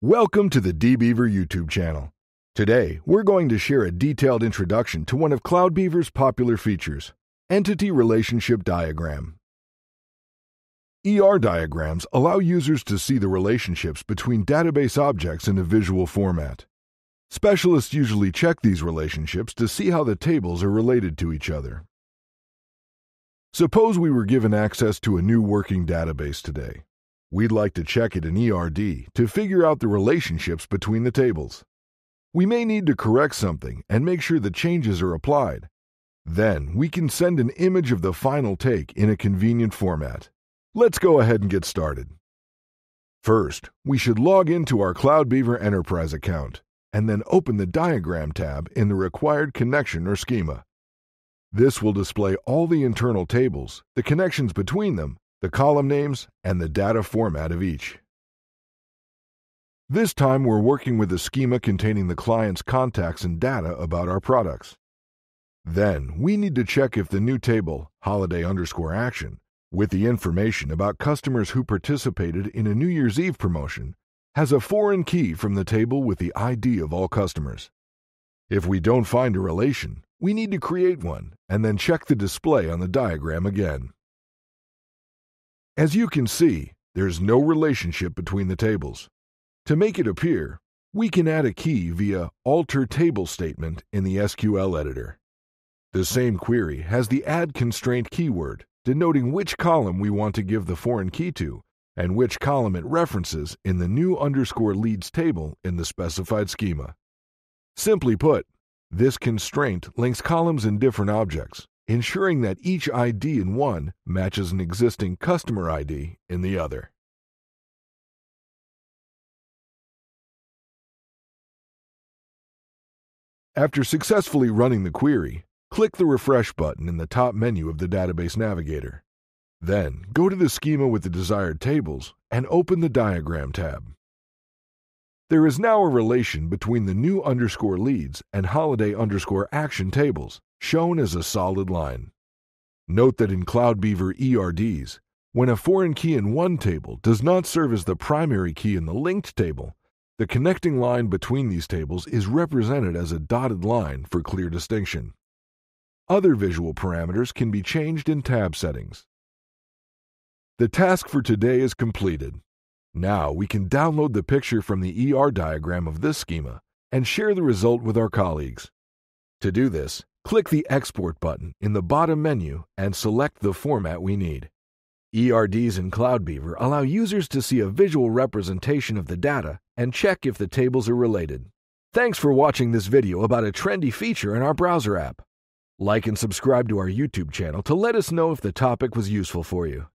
Welcome to the DBeaver YouTube channel. Today, we're going to share a detailed introduction to one of CloudBeaver's popular features, Entity Relationship Diagram. diagrams allow users to see the relationships between database objects in a visual format. Specialists usually check these relationships to see how the tables are related to each other. Suppose we were given access to a new working database today. We'd like to check it in ERD to figure out the relationships between the tables. We may need to correct something and make sure the changes are applied. Then we can send an image of the final take in a convenient format. Let's go ahead and get started. First, we should log into our CloudBeaver Enterprise account and then open the Diagram tab in the required connection or schema. This will display all the internal tables, the connections between them, the column names, and the data format of each. This time we're working with a schema containing the client's contacts and data about our products. Then we need to check if the new table, holiday_action, with the information about customers who participated in a New Year's Eve promotion, has a foreign key from the table with the ID of all customers. If we don't find a relation, we need to create one and then check the display on the diagram again. As you can see, there's no relationship between the tables. To make it appear, we can add a key via Alter Table statement in the SQL editor. The same query has the add constraint keyword, denoting which column we want to give the foreign key to and which column it references in the new _leads table in the specified schema. Simply put, this constraint links columns in different objects, ensuring that each ID in one matches an existing customer ID in the other. After successfully running the query, click the Refresh button in the top menu of the Database Navigator. Then, go to the schema with the desired tables and open the Diagram tab. There is now a relation between the new _leads and holiday_action tables, shown as a solid line. Note that in CloudBeaver ERDs, when a foreign key in one table does not serve as the primary key in the linked table, the connecting line between these tables is represented as a dotted line for clear distinction. Other visual parameters can be changed in tab settings. The task for today is completed. Now we can download the picture from the ER diagram of this schema and share the result with our colleagues. To do this, click the Export button in the bottom menu and select the format we need. ERDs in CloudBeaver allow users to see a visual representation of the data and check if the tables are related. Thanks for watching this video about a trendy feature in our browser app. Like and subscribe to our YouTube channel to let us know if the topic was useful for you.